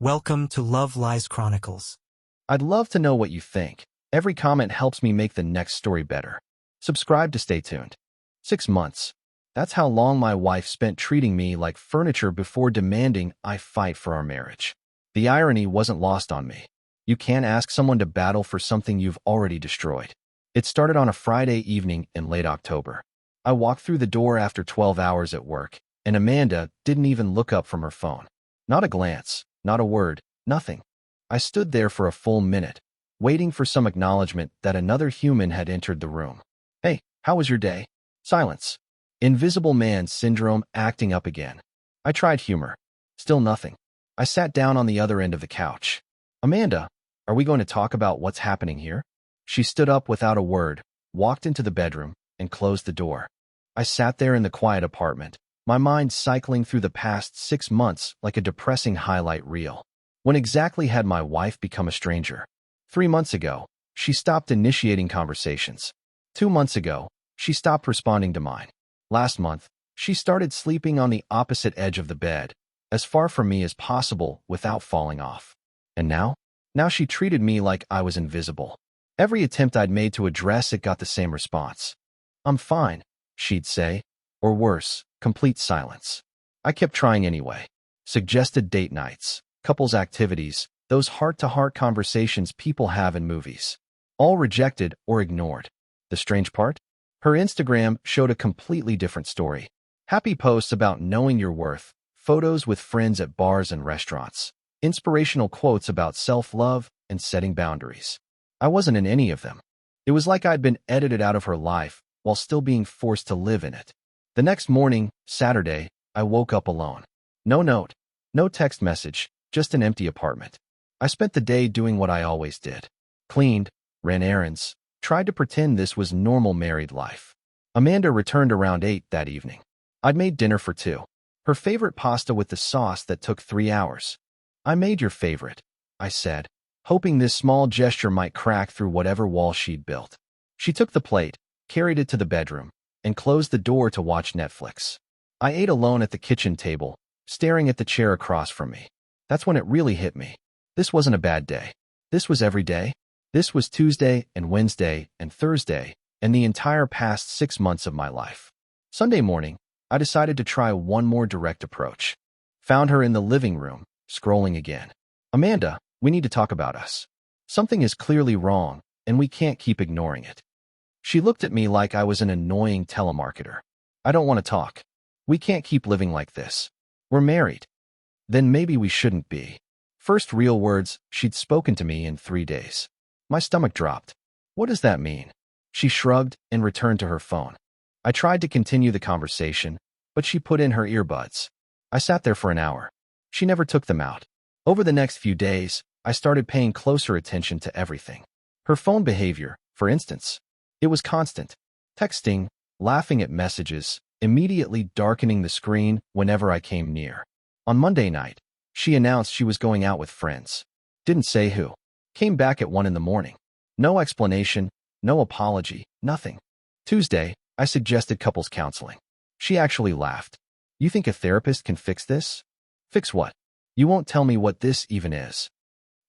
Welcome to Love Lies Chronicles. I'd love to know what you think. Every comment helps me make the next story better. Subscribe to stay tuned. 6 months. That's how long my wife spent treating me like furniture before demanding I fight for our marriage. The irony wasn't lost on me. You can't ask someone to battle for something you've already destroyed. It started on a Friday evening in late October. I walked through the door after 12 hours at work, and Amanda didn't even look up from her phone. Not a glance, not a word, nothing. I stood there for a full minute, waiting for some acknowledgement that another human had entered the room. Hey, how was your day? Silence. Invisible man syndrome acting up again. I tried humor. Still nothing. I sat down on the other end of the couch. Amanda, are we going to talk about what's happening here? She stood up without a word, walked into the bedroom, and closed the door. I sat there in the quiet apartment, my mind cycling through the past 6 months like a depressing highlight reel. When exactly had my wife become a stranger? 3 months ago, she stopped initiating conversations. 2 months ago, she stopped responding to mine. Last month, she started sleeping on the opposite edge of the bed, as far from me as possible witut falling off. And now? Now she treated me like I was invisible. Every attempt I'd made to address it got the same response. I'm fine, she'd say. Or worse, complete silence. I kept trying anyway. Suggested date nights, couples activities, those heart-to-heart conversations people have in movies. All rejected or ignored. The strange part? Her Instagram showed a completely different story. Happy posts about knowing your worth, photos with friends at bars and restaurants, inspirational quotes about self-love and setting boundaries. I wasn't in any of them. It was like I'd been edited out of her life while still being forced to live in it. The next morning, Saturday, I woke up alone. No note, no text message, just an empty apartment. I spent the day doing what I always did. Cleaned, ran errands, tried to pretend this was normal married life. Amanda returned around 8 that evening. I'd made dinner for 2. Her favorite pasta with the sauce that took 3 hours. I made your favorite, I said, hoping this small gesture might crack through whatever wall she'd built. She took the plate, carried it to the bedroom, and closed the door to watch Netflix. I ate alone at the kitchen table, staring at the chair across from me. That's when it really hit me. This wasn't a bad day. This was every day. This was Tuesday and Wednesday and Thursday and the entire past 6 months of my life. Sunday morning, I decided to try one more direct approach. Found her in the living room, scrolling again. Amanda, we need to talk about us. Something is clearly wrong, and we can't keep ignoring it. She looked at me like I was an annoying telemarketer. I don't want to talk. We can't keep living like this. We're married. Then maybe we shouldn't be. First real words she'd spoken to me in 3 days. My stomach dropped. What does that mean? She shrugged and returned to her phone. I tried to continue the conversation, but she put in her earbuds. I sat there for an hour. She never took them out. Over the next few days, I started paying closer attention to everything. Her phone behavior, for instance. It was constant. Texting, laughing at messages, immediately darkening the screen whenever I came near. On Monday night, she announced she was going out with friends. Didn't say who. Came back at 1 in the morning. No explanation, no apology, nothing. Tuesday, I suggested couples counseling. She actually laughed. You think a therapist can fix this? Fix what? You won't tell me what this even is.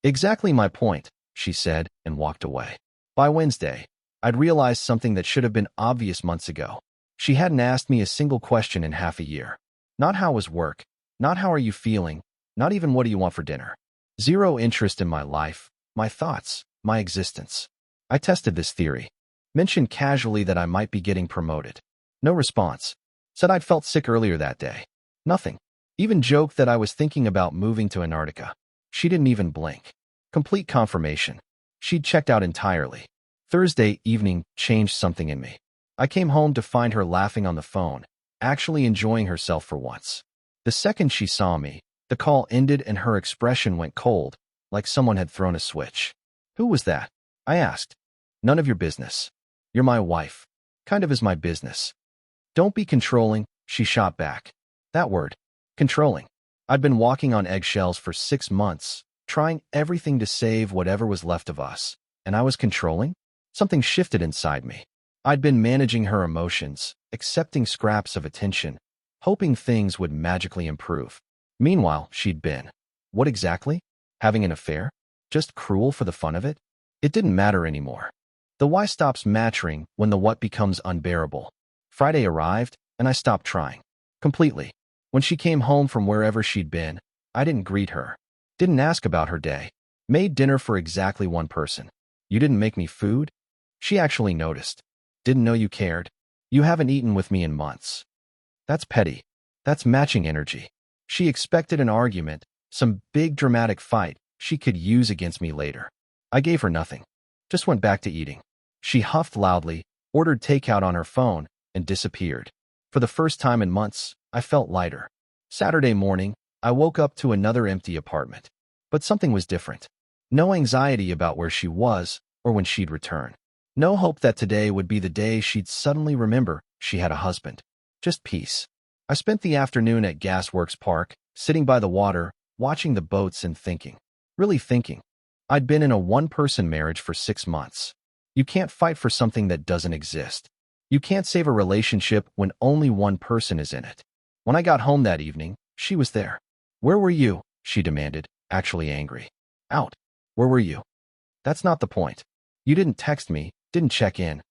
Exactly my point, she said and walked away. By Wednesday, I'd realized something that should have been obvious months ago. She hadn't asked me a single question in half a year. Not how was work, not how are you feeling, not even what do you want for dinner. Zero interest in my life, my thoughts, my existence. I tested this theory. Mentioned casually that I might be getting promoted. No response. Said I'd felt sick earlier that day. Nothing. Even joked that I was thinking about moving to Antarctica. She didn't even blink. Complete confirmation. She'd checked out entirely. Thursday evening changed something in me. I came home to find her laughing on the phone, actually enjoying herself for once. The second she saw me, the call ended and her expression went cold, like someone had thrown a switch. Who was that? I asked. None of your business. You're my wife. Kind of is my business. Don't be controlling, she shot back. That word. Controlling. I'd been walking on eggshells for 6 months, trying everything to save whatever was left of us. And I was controlling? Something shifted inside me. I'd been managing her emotions, accepting scraps of attention, hoping things would magically improve. Meanwhile, she'd been What exactly? Having an affair? Just cruel for the fun of it? It didn't matter anymore. The why stops mattering when the what becomes unbearable. Friday arrived, and I stopped trying. Completely. When she came home from wherever she'd been, I didn't greet her. Didn't ask about her day. Made dinner for exactly one person. You didn't make me food? She actually noticed. Didn't know you cared. You haven't eaten with me in months. That's petty. That's matching energy. She expected an argument, some big dramatic fight she could use against me later. I gave her nothing. Just went back to eating. She huffed loudly, ordered takeout on her phone, and disappeared. For the first time in months, I felt lighter. Saturday morning, I woke up to another empty apartment. But something was different. No anxiety about where she was or when she'd return. No hope that today would be the day she'd suddenly remember she had a husband. Just peace. I spent the afternoon at Gasworks Park, sitting by the water, watching the boats and thinking. Really thinking. I'd been in a one-person marriage for 6 months. You can't fight for something that doesn't exist. You can't save a relationship when only one person is in it. When I got home that evening, she was there. Where were you? She demanded, actually angry. Out. Where were you? That's not the point. You didn't text me, didn't check in.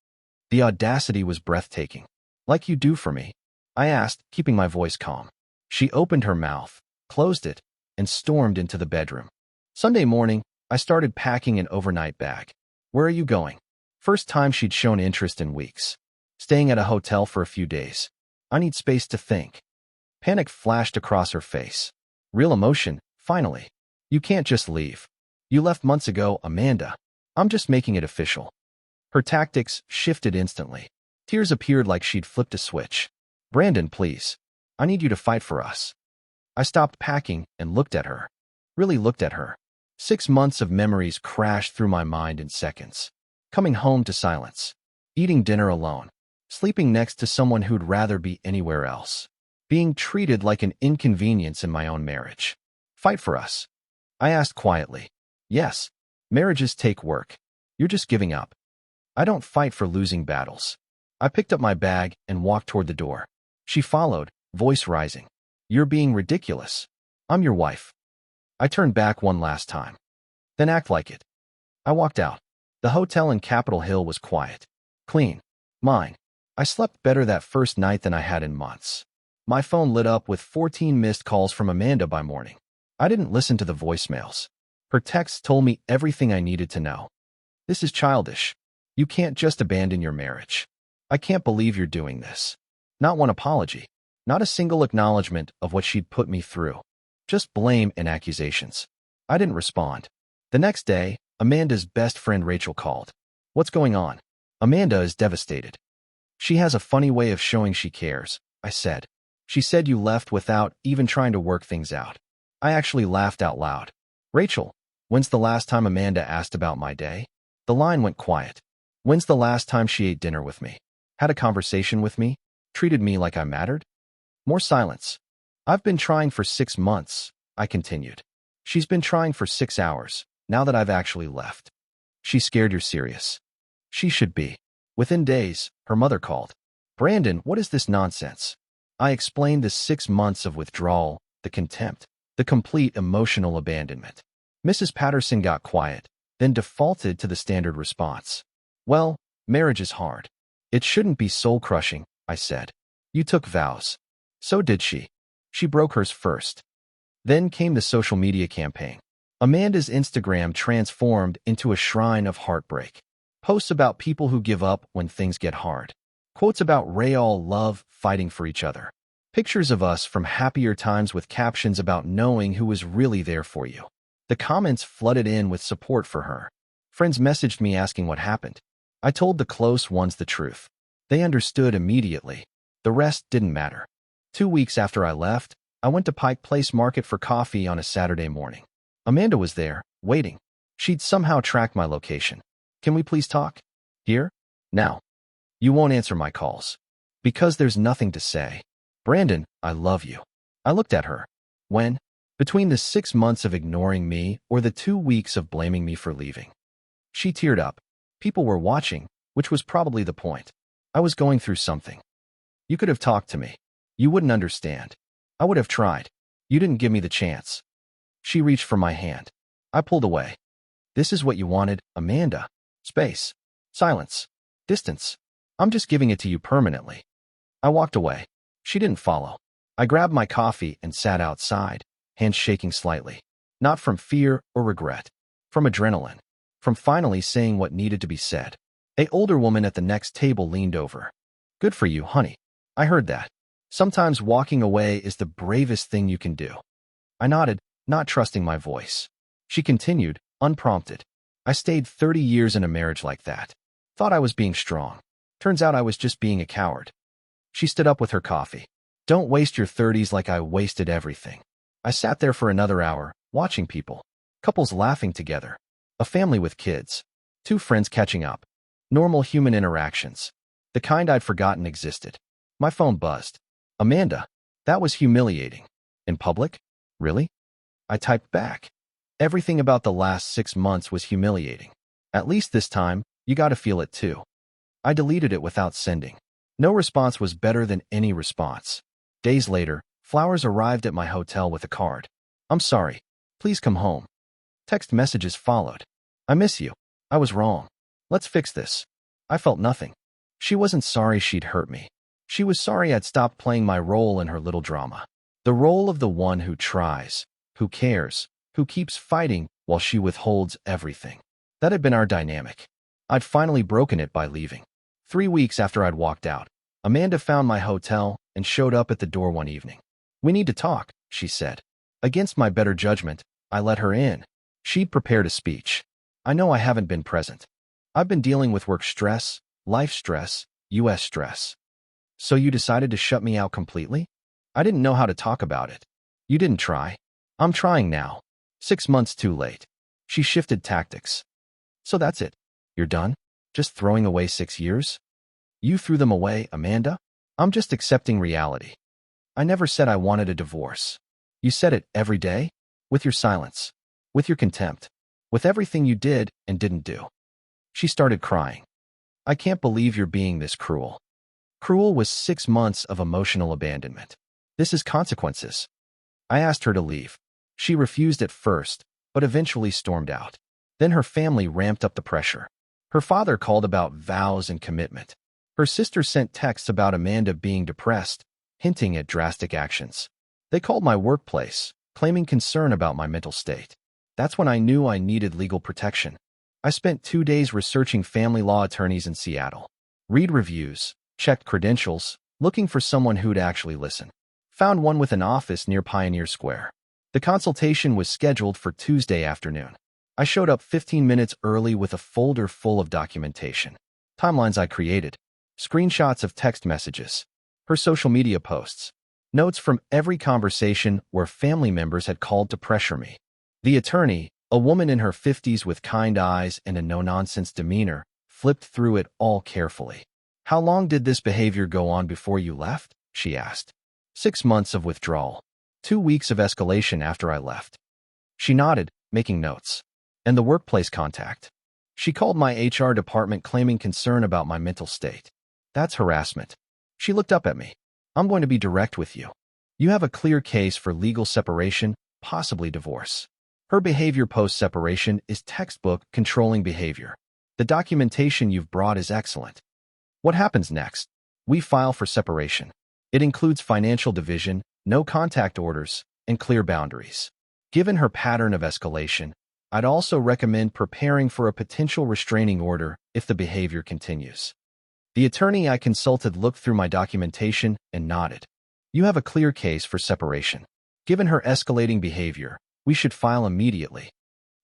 The audacity was breathtaking. Like you do for me. I asked, keeping my voice calm. She opened her mouth, closed it, and stormed into the bedroom. Sunday morning, I started packing an overnight bag. Where are you going? First time she'd shown interest in weeks. Staying at a hotel for a few days. I need space to think. Panic flashed across her face. Real emotion, finally. You can't just leave. You left months ago, Amanda. I'm just making it official. Her tactics shifted instantly. Tears appeared like she'd flipped a switch. Brandon, please. I need you to fight for us. I stopped packing and looked at her. Really looked at her. 6 months of memories crashed through my mind in seconds. Coming home to silence. Eating dinner alone. Sleeping next to someone who'd rather be anywhere else. Being treated like an inconvenience in my own marriage. Fight for us. I asked quietly. Yes. Marriages take work. You're just giving up. I don't fight for losing battles. I picked up my bag and walked toward the door. She followed, voice rising. You're being ridiculous. I'm your wife. I turned back one last time. Then act like it. I walked out. The hotel in Capitol Hill was quiet. Clean. Mine. I slept better that first night than I had in months. My phone lit up with 14 missed calls from Amanda by morning. I didn't listen to the voicemails. Her texts told me everything I needed to know. This is childish. You can't just abandon your marriage. I can't believe you're doing this. Not one apology. Not a single acknowledgement of what she'd put me through. Just blame and accusations. I didn't respond. The next day, Amanda's best friend Rachel called. What's going on? Amanda is devastated. She has a funny way of showing she cares, I said. She said you left without even trying to work things out. I actually laughed out loud. Rachel, when's the last time Amanda asked about my day? The line went quiet. When's the last time she ate dinner with me? Had a conversation with me? Treated me like I mattered? More silence. I've been trying for 6 months, I continued. She's been trying for 6 hours, now that I've actually left. She's scared you're serious. She should be. Within days, her mother called. Brandon, what is this nonsense? I explained the 6 months of withdrawal, the contempt, the complete emotional abandonment. Mrs. Patterson got quiet, then defaulted to the standard response. Well, marriage is hard. It shouldn't be soul-crushing, I said. You took vows. So did she. She broke hers first. Then came the social media campaign. Amanda's Instagram transformed into a shrine of heartbreak. Posts about people who give up when things get hard. Quotes about real love fighting for each other. Pictures of us from happier times with captions about knowing who was really there for you. The comments flooded in with support for her. Friends messaged me asking what happened. I told the close ones the truth. They understood immediately. The rest didn't matter. 2 weeks after I left, I went to Pike Place Market for coffee on a Saturday morning. Amanda was there, waiting. She'd somehow tracked my location. Can we please talk? Here? Now. You won't answer my calls. Because there's nothing to say. Brandon, I love you. I looked at her. When? Between the 6 months of ignoring me or the 2 weeks of blaming me for leaving. She teared up. People were watching, which was probably the point. I was going through something. You could have talked to me. You wouldn't understand. I would have tried. You didn't give me the chance. She reached for my hand. I pulled away. This is what you wanted, Amanda. Space. Silence. Distance. I'm just giving it to you permanently. I walked away. She didn't follow. I grabbed my coffee and sat outside, hands shaking slightly. Not from fear or regret. From adrenaline. From finally saying what needed to be said. An older woman at the next table leaned over. Good for you, honey. I heard that. Sometimes walking away is the bravest thing you can do. I nodded, not trusting my voice. She continued, unprompted. I stayed 30 years in a marriage like that. Thought I was being strong. Turns out I was just being a coward. She stood up with her coffee. Don't waste your 30s like I wasted everything. I sat there for another hour, watching people. Couples laughing together. A family with kids. Two friends catching up. Normal human interactions. The kind I'd forgotten existed. My phone buzzed. Amanda. That was humiliating. In public? Really? I typed back. Everything about the last 6 months was humiliating. At least this time, you gotta feel it too. I deleted it without sending. No response was better than any response. Days later, flowers arrived at my hotel with a card. I'm sorry. Please come home. Text messages followed. I miss you. I was wrong. Let's fix this. I felt nothing. She wasn't sorry she'd hurt me. She was sorry I'd stopped playing my role in her little drama. The role of the one who tries, who cares, who keeps fighting while she withholds everything. That had been our dynamic. I'd finally broken it by leaving. 3 weeks after I'd walked out, Amanda found my hotel and showed up at the door one evening. We need to talk, she said. Against my better judgment, I let her in. She'd prepared a speech. I know I haven't been present. I've been dealing with work stress, life stress, US stress. So you decided to shut me out completely? I didn't know how to talk about it. You didn't try. I'm trying now. 6 months too late. She shifted tactics. So that's it. You're done? Just throwing away 6 years? You threw them away, Amanda? I'm just accepting reality. I never said I wanted a divorce. You said it every day? With your silence. With your contempt. With everything you did and didn't do. She started crying. I can't believe you're being this cruel. Cruel was 6 months of emotional abandonment. This is consequences. I asked her to leave. She refused at first, but eventually stormed out. Then her family ramped up the pressure. Her father called about vows and commitment. Her sister sent texts about Amanda being depressed, hinting at drastic actions. They called my workplace, claiming concern about my mental state. That's when I knew I needed legal protection. I spent 2 days researching family law attorneys in Seattle. Read reviews, checked credentials, looking for someone who'd actually listen. Found one with an office near Pioneer Square. The consultation was scheduled for Tuesday afternoon. I showed up 15 minutes early with a folder full of documentation. Timelines I created. Screenshots of text messages. Her social media posts. Notes from every conversation where family members had called to pressure me. The attorney, a woman in her 50s with kind eyes and a no-nonsense demeanor, flipped through it all carefully. How long did this behavior go on before you left? She asked. 6 months of withdrawal. 2 weeks of escalation after I left. She nodded, making notes. And the workplace contact. She called my HR department claiming concern about my mental state. That's harassment. She looked up at me. I'm going to be direct with you. You have a clear case for legal separation, possibly divorce. Her behavior post-separation is textbook controlling behavior. The documentation you've brought is excellent. What happens next? We file for separation. It includes financial division, no contact orders, and clear boundaries. Given her pattern of escalation, I'd also recommend preparing for a potential restraining order if the behavior continues. The attorney I consulted looked through my documentation and nodded. You have a clear case for separation. Given her escalating behavior, we should file immediately.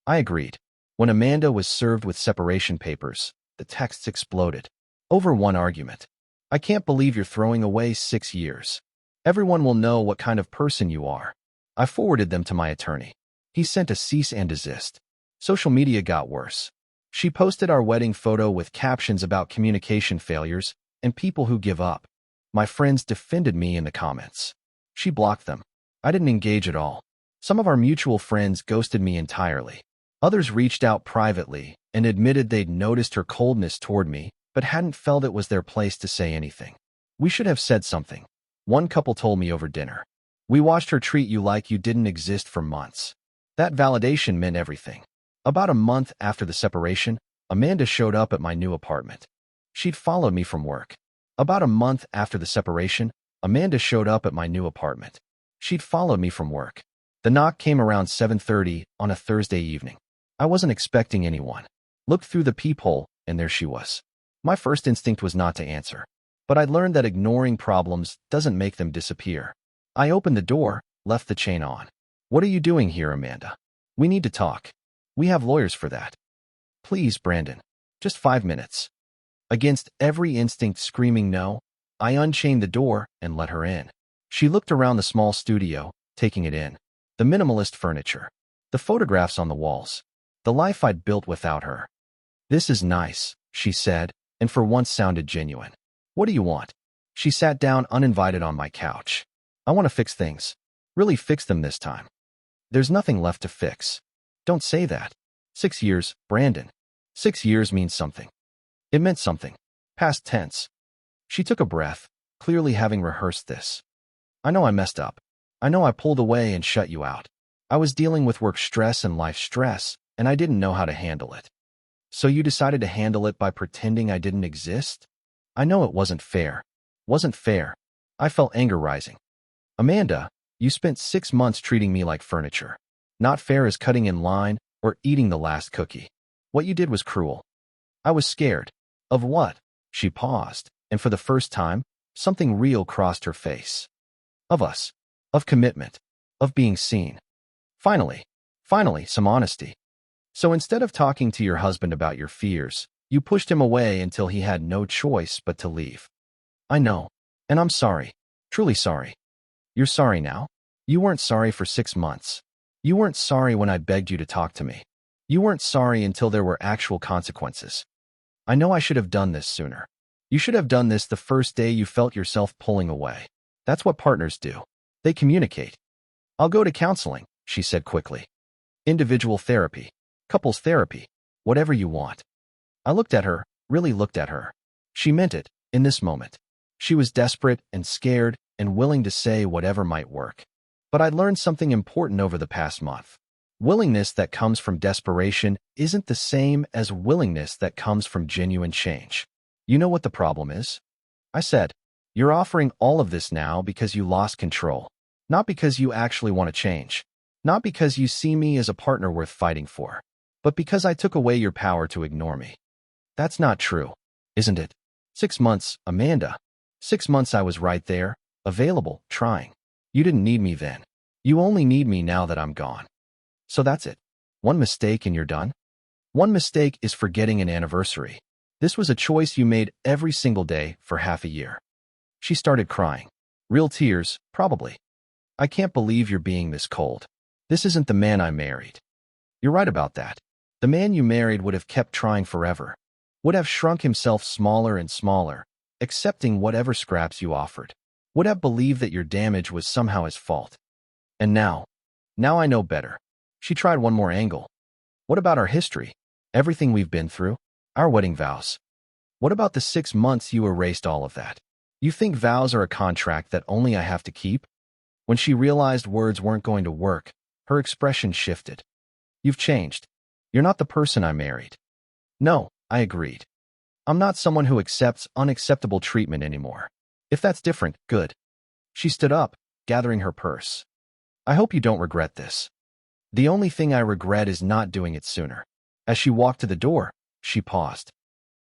I agreed. When Amanda was served with separation papers, the texts exploded. Over one argument. I can't believe you're throwing away 6 years. Everyone will know what kind of person you are. I forwarded them to my attorney. He sent a cease and desist. Social media got worse. She posted our wedding photo with captions about communication failures and people who give up. My friends defended me in the comments. She blocked them. I didn't engage at all. Some of our mutual friends ghosted me entirely. Others reached out privately and admitted they'd noticed her coldness toward me, but hadn't felt it was their place to say anything. We should have said something. One couple told me over dinner. We watched her treat you like you didn't exist for months. That validation meant everything. About a month after the separation, Amanda showed up at my new apartment. She'd followed me from work. About a month after the separation, Amanda showed up at my new apartment. She'd followed me from work. The knock came around 7:30 on a Thursday evening. I wasn't expecting anyone. Looked through the peephole, and there she was. My first instinct was not to answer. But I'd learned that ignoring problems doesn't make them disappear. I opened the door, left the chain on. "What are you doing here, Amanda? We need to talk. We have lawyers for that." "Please, Brandon. Just 5 minutes." Against every instinct screaming no, I unchained the door and let her in. She looked around the small studio, taking it in. The minimalist furniture. The photographs on the walls. The life I'd built without her. "This is nice," she said, and for once sounded genuine. "What do you want?" She sat down uninvited on my couch. "I want to fix things. Really fix them this time." "There's nothing left to fix." "Don't say that." 6 years, Brandon. 6 years means something. It meant something. Past tense. She took a breath, clearly having rehearsed this. "I know I messed up. I know I pulled away and shut you out. I was dealing with work stress and life stress, and I didn't know how to handle it. So you decided to handle it by pretending I didn't exist? I know it wasn't fair. Wasn't fair." I felt anger rising. "Amanda, you spent 6 months treating me like furniture. Not fair as cutting in line or eating the last cookie. What you did was cruel." I was scared. "Of what?" She paused, and for the first time, something real crossed her face. "Of us. Of commitment. Of being seen. Finally, some honesty. So instead of talking to your husband about your fears, you pushed him away until he had no choice but to leave." "I know. And I'm sorry. Truly sorry." "You're sorry now? You weren't sorry for 6 months. You weren't sorry when I begged you to talk to me. You weren't sorry until there were actual consequences. I know I should have done this sooner. You should have done this the first day you felt yourself pulling away. That's what partners do. They communicate." "I'll go to counseling," she said quickly. "Individual therapy. Couples therapy. Whatever you want." I looked at her, really looked at her. She meant it, in this moment. She was desperate and scared and willing to say whatever might work. But I'd learned something important over the past month. Willingness that comes from desperation isn't the same as willingness that comes from genuine change. "You know what the problem is?" I said. "You're offering all of this now because you lost control. Not because you actually want to change. Not because you see me as a partner worth fighting for. But because I took away your power to ignore me." "That's not true, isn't it? 6 months, Amanda. 6 months I was right there, available, trying. You didn't need me then. You only need me now that I'm gone. So that's it. One mistake and you're done? One mistake is forgetting an anniversary. This was a choice you made every single day for half a year." She started crying. Real tears, probably. "I can't believe you're being this cold. This isn't the man I married." "You're right about that. The man you married would have kept trying forever. Would have shrunk himself smaller and smaller, accepting whatever scraps you offered. Would have believed that your damage was somehow his fault. And now I know better." She tried one more angle. "What about our history? Everything we've been through? Our wedding vows? What about the 6 months you erased all of that? You think vows are a contract that only I have to keep?" When she realized words weren't going to work, her expression shifted. "You've changed. You're not the person I married." "No," I agreed. "I'm not someone who accepts unacceptable treatment anymore. If that's different, good." She stood up, gathering her purse. "I hope you don't regret this. The only thing I regret is not doing it sooner." As she walked to the door, she paused.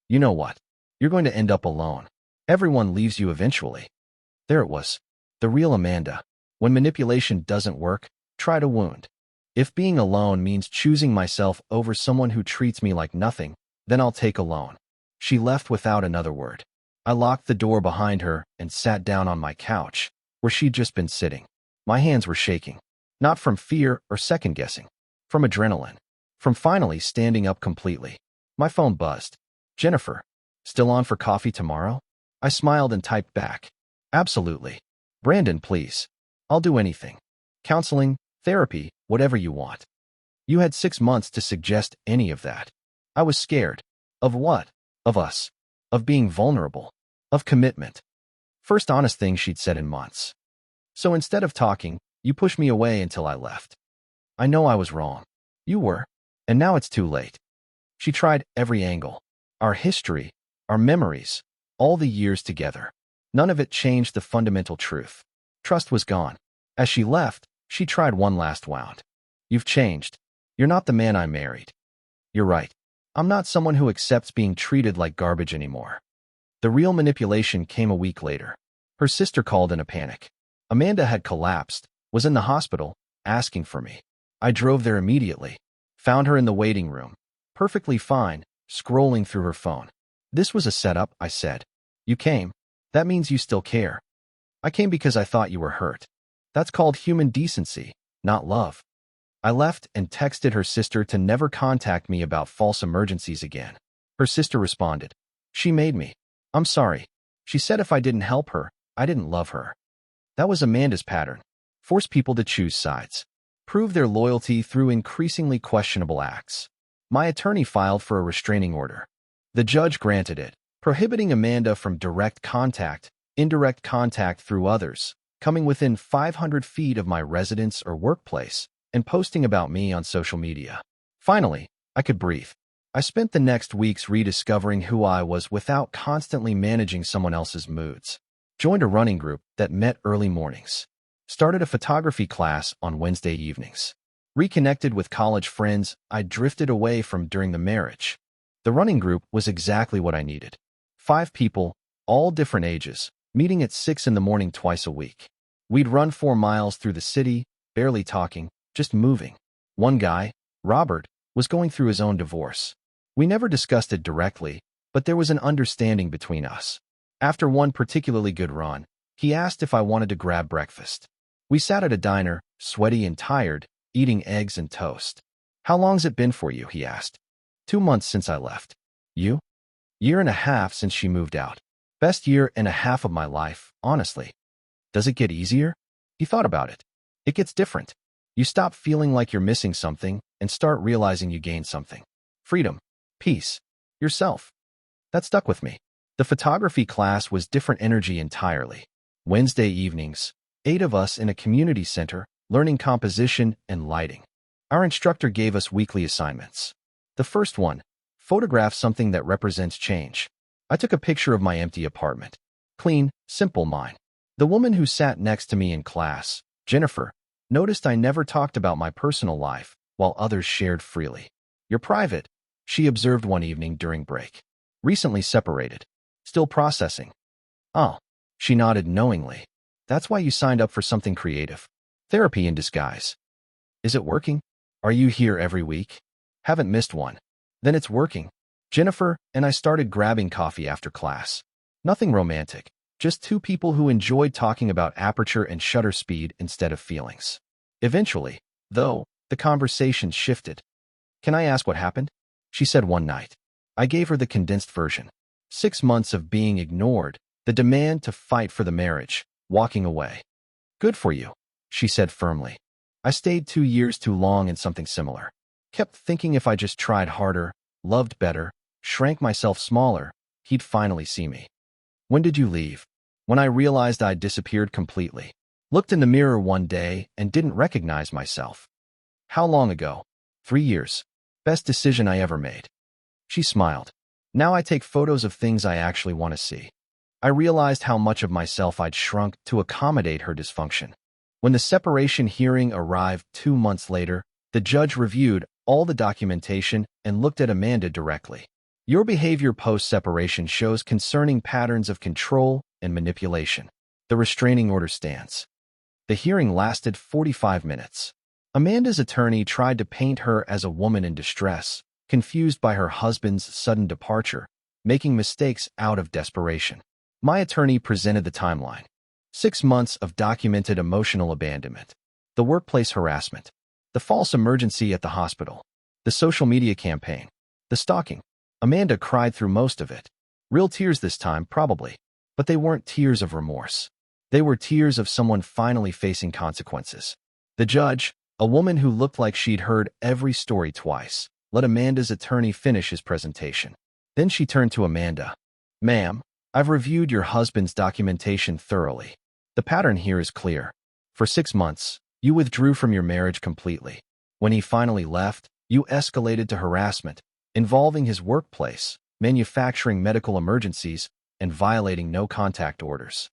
"You know what? You're going to end up alone. Everyone leaves you eventually." There it was. The real Amanda. When manipulation doesn't work, try to wound. If being alone means choosing myself over someone who treats me like nothing, then I'll take alone. She left without another word. I locked the door behind her and sat down on my couch, where she'd just been sitting. My hands were shaking. Not from fear or second-guessing. From adrenaline. From finally standing up completely. My phone buzzed. "Jennifer, still on for coffee tomorrow?" I smiled and typed back. "Absolutely. Brandon, please. I'll do anything. Counseling, therapy, whatever you want." You had 6 months to suggest any of that. I was scared. Of what? Of us. Of being vulnerable. Of commitment. First honest thing she'd said in months. "So instead of talking, you pushed me away until I left." I know I was wrong. You were. And now it's too late. She tried every angle. Our history, our memories, all the years together. None of it changed the fundamental truth. Trust was gone. As she left, she tried one last round. You've changed. You're not the man I married. You're right. I'm not someone who accepts being treated like garbage anymore. The real manipulation came a week later. Her sister called in a panic. Amanda had collapsed, was in the hospital, asking for me. I drove there immediately. Found her in the waiting room. Perfectly fine, scrolling through her phone. This was a setup, I said. You came. That means you still care. I came because I thought you were hurt. That's called human decency, not love. I left and texted her sister to never contact me about false emergencies again. Her sister responded. She made me. I'm sorry. She said if I didn't help her, I didn't love her. That was Amanda's pattern. Force people to choose sides. Prove their loyalty through increasingly questionable acts. My attorney filed for a restraining order. The judge granted it, prohibiting Amanda from direct contact, indirect contact through others, coming within 500 feet of my residence or workplace, and posting about me on social media. Finally, I could breathe. I spent the next weeks rediscovering who I was without constantly managing someone else's moods. Joined a running group that met early mornings. Started a photography class on Wednesday evenings. Reconnected with college friends I drifted away from during the marriage. The running group was exactly what I needed. 5 people, all different ages, meeting at 6 in the morning twice a week. We'd run 4 miles through the city, barely talking, just moving. One guy, Robert, was going through his own divorce. We never discussed it directly, but there was an understanding between us. After one particularly good run, he asked if I wanted to grab breakfast. We sat at a diner, sweaty and tired, eating eggs and toast. How long's it been for you? He asked. 2 months since I left. You? Year and a half since she moved out. Best year and a half of my life, honestly. Does it get easier? He thought about it. It gets different. You stop feeling like you're missing something and start realizing you gained something. Freedom. Peace. Yourself. That stuck with me. The photography class was different energy entirely. Wednesday evenings, 8 of us in a community center, learning composition and lighting. Our instructor gave us weekly assignments. The first one, photograph something that represents change. I took a picture of my empty apartment. Clean, simple mine. The woman who sat next to me in class, Jennifer, noticed I never talked about my personal life, while others shared freely. You're private, she observed one evening during break. Recently separated. Still processing. Oh, she nodded knowingly. That's why you signed up for something creative. Therapy in disguise. Is it working? Are you here every week? Haven't missed one. Then it's working. Jennifer and I started grabbing coffee after class. Nothing romantic, just 2 people who enjoyed talking about aperture and shutter speed instead of feelings. Eventually, though, the conversation shifted. Can I ask what happened? She said one night. I gave her the condensed version. 6 months of being ignored, the demand to fight for the marriage, walking away. Good for you, she said firmly. I stayed 2 years too long in something similar. Kept thinking if I just tried harder, loved better, shrank myself smaller, he'd finally see me. When did you leave? When I realized I'd disappeared completely. Looked in the mirror one day and didn't recognize myself. How long ago? 3 years. Best decision I ever made. She smiled. Now I take photos of things I actually want to see. I realized how much of myself I'd shrunk to accommodate her dysfunction. When the separation hearing arrived 2 months later, the judge reviewed all the documentation and looked at Amanda directly. Your behavior post-separation shows concerning patterns of control and manipulation. The restraining order stands. The hearing lasted 45 minutes. Amanda's attorney tried to paint her as a woman in distress, confused by her husband's sudden departure, making mistakes out of desperation. My attorney presented the timeline. 6 months of documented emotional abandonment, the workplace harassment, the false emergency at the hospital, the social media campaign, the stalking. Amanda cried through most of it. Real tears this time, probably. But they weren't tears of remorse. They were tears of someone finally facing consequences. The judge, a woman who looked like she'd heard every story twice, let Amanda's attorney finish his presentation. Then she turned to Amanda. Ma'am, I've reviewed your husband's documentation thoroughly. The pattern here is clear. For 6 months, you withdrew from your marriage completely. When he finally left, you escalated to harassment, involving his workplace, manufacturing medical emergencies, and violating no-contact orders.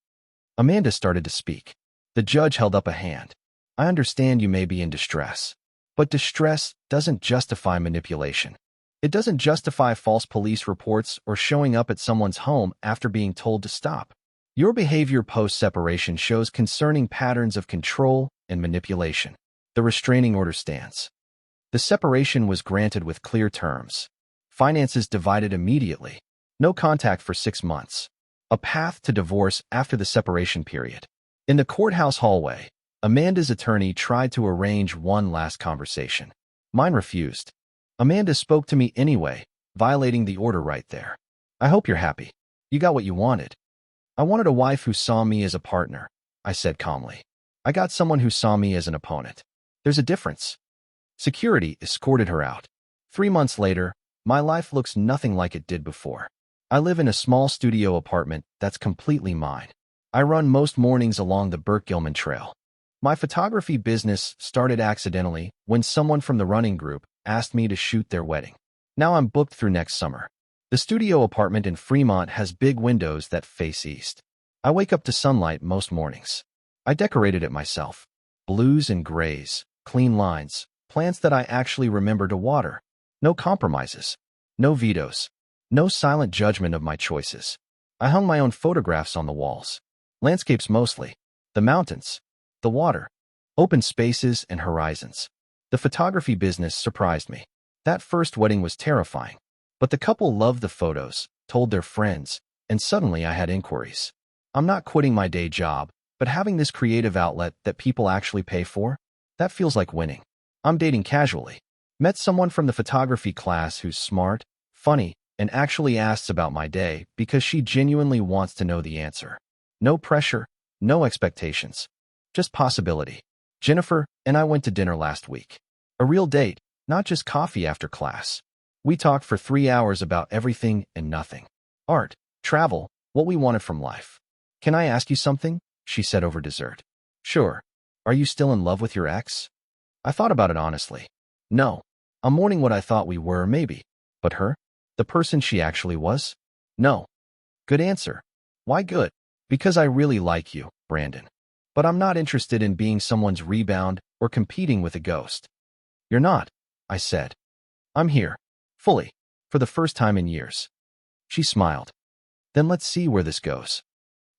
Amanda started to speak. The judge held up a hand. I understand you may be in distress, but distress doesn't justify manipulation. It doesn't justify false police reports or showing up at someone's home after being told to stop. Your behavior post-separation shows concerning patterns of control and manipulation. The restraining order stands. The separation was granted with clear terms. Finances divided immediately. No contact for 6 months. A path to divorce after the separation period. In the courthouse hallway, Amanda's attorney tried to arrange one last conversation. Mine refused. Amanda spoke to me anyway, violating the order right there. I hope you're happy. You got what you wanted. I wanted a wife who saw me as a partner, I said calmly. I got someone who saw me as an opponent. There's a difference. Security escorted her out. 3 months later, my life looks nothing like it did before. I live in a small studio apartment that's completely mine. I run most mornings along the Burke-Gilman Trail. My photography business started accidentally when someone from the running group asked me to shoot their wedding. Now I'm booked through next summer. The studio apartment in Fremont has big windows that face east. I wake up to sunlight most mornings. I decorated it myself. Blues and grays, clean lines, plants that I actually remember to water. No compromises. No vetoes. No silent judgment of my choices. I hung my own photographs on the walls. Landscapes mostly. The mountains. The water. Open spaces and horizons. The photography business surprised me. That first wedding was terrifying. But the couple loved the photos, told their friends, and suddenly I had inquiries. I'm not quitting my day job, but having this creative outlet that people actually pay for? That feels like winning. I'm dating casually. Met someone from the photography class who's smart, funny, and actually asks about my day because she genuinely wants to know the answer. No pressure, no expectations. Just possibility. Jennifer and I went to dinner last week. A real date, not just coffee after class. We talked for 3 hours about everything and nothing. Art, travel, what we wanted from life. Can I ask you something? She said over dessert. Sure. Are you still in love with your ex? I thought about it honestly. No. I'm mourning what I thought we were, maybe. But her? The person she actually was? No. Good answer. Why good? Because I really like you, Brandon. But I'm not interested in being someone's rebound or competing with a ghost. You're not, I said. I'm here. Fully. For the first time in years. She smiled. Then let's see where this goes.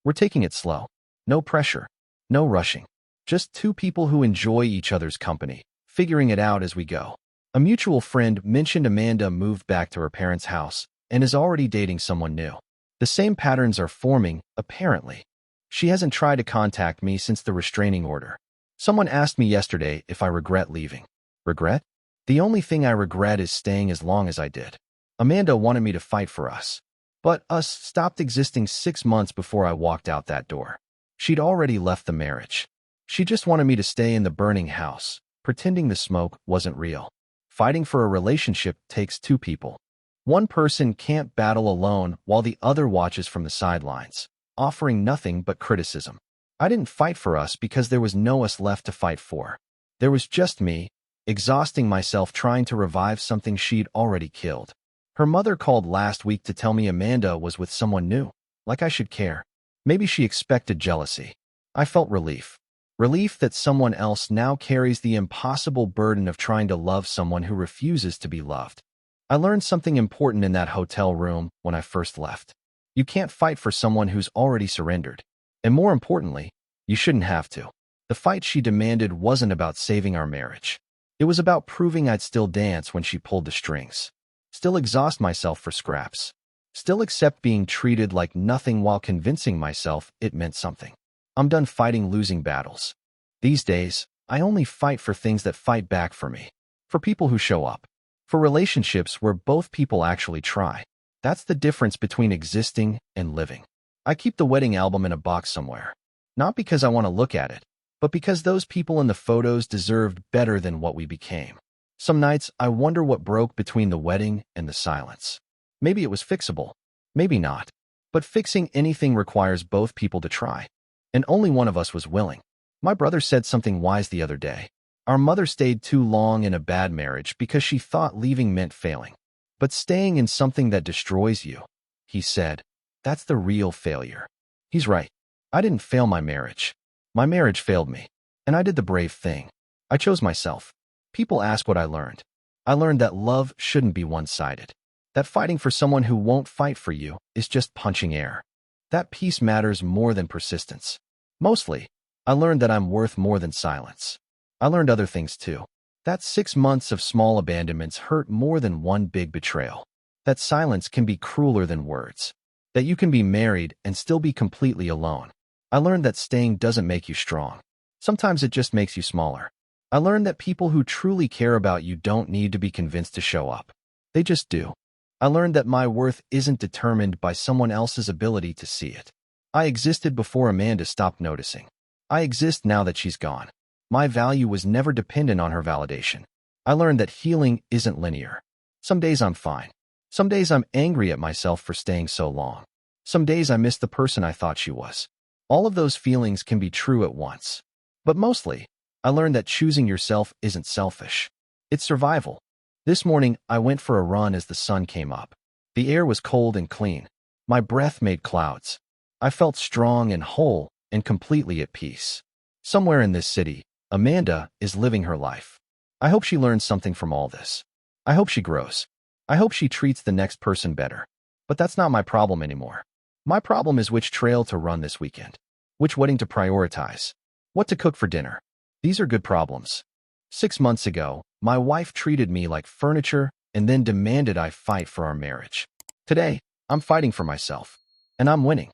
We're taking it slow. No pressure. No rushing. Just two people who enjoy each other's company, figuring it out as we go. A mutual friend mentioned Amanda moved back to her parents' house and is already dating someone new. The same patterns are forming, apparently. She hasn't tried to contact me since the restraining order. Someone asked me yesterday if I regret leaving. Regret? The only thing I regret is staying as long as I did. Amanda wanted me to fight for us. But us stopped existing 6 months before I walked out that door. She'd already left the marriage. She just wanted me to stay in the burning house, pretending the smoke wasn't real. Fighting for a relationship takes two people. One person can't battle alone while the other watches from the sidelines, offering nothing but criticism. I didn't fight for us because there was no us left to fight for. There was just me, exhausting myself trying to revive something she'd already killed. Her mother called last week to tell me Amanda was with someone new. Like I should care. Maybe she expected jealousy. I felt relief. Relief that someone else now carries the impossible burden of trying to love someone who refuses to be loved. I learned something important in that hotel room when I first left. You can't fight for someone who's already surrendered. And more importantly, you shouldn't have to. The fight she demanded wasn't about saving our marriage. It was about proving I'd still dance when she pulled the strings. Still exhaust myself for scraps. Still accept being treated like nothing while convincing myself it meant something. I'm done fighting losing battles. These days, I only fight for things that fight back for me. For people who show up. For relationships where both people actually try. That's the difference between existing and living. I keep the wedding album in a box somewhere. Not because I want to look at it, but because those people in the photos deserved better than what we became. Some nights, I wonder what broke between the wedding and the silence. Maybe it was fixable. Maybe not. But fixing anything requires both people to try. And only one of us was willing. My brother said something wise the other day. Our mother stayed too long in a bad marriage because she thought leaving meant failing. But staying in something that destroys you, he said, that's the real failure. He's right. I didn't fail my marriage. My marriage failed me. And I did the brave thing. I chose myself. People ask what I learned. I learned that love shouldn't be one-sided. That fighting for someone who won't fight for you is just punching air. That peace matters more than persistence. Mostly, I learned that I'm worth more than silence. I learned other things too. That 6 months of small abandonments hurt more than one big betrayal. That silence can be crueler than words. That you can be married and still be completely alone. I learned that staying doesn't make you strong. Sometimes it just makes you smaller. I learned that people who truly care about you don't need to be convinced to show up. They just do. I learned that my worth isn't determined by someone else's ability to see it. I existed before Amanda stopped noticing. I exist now that she's gone. My value was never dependent on her validation. I learned that healing isn't linear. Some days I'm fine. Some days I'm angry at myself for staying so long. Some days I miss the person I thought she was. All of those feelings can be true at once. But mostly, I learned that choosing yourself isn't selfish. It's survival. This morning, I went for a run as the sun came up. The air was cold and clean. My breath made clouds. I felt strong and whole and completely at peace. Somewhere in this city, Amanda is living her life. I hope she learns something from all this. I hope she grows. I hope she treats the next person better. But that's not my problem anymore. My problem is which trail to run this weekend. Which wedding to prioritize. What to cook for dinner. These are good problems. 6 months ago, my wife treated me like furniture and then demanded I fight for our marriage. Today, I'm fighting for myself. And I'm winning.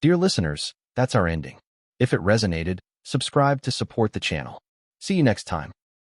Dear listeners, that's our ending. If it resonated, subscribe to support the channel. See you next time.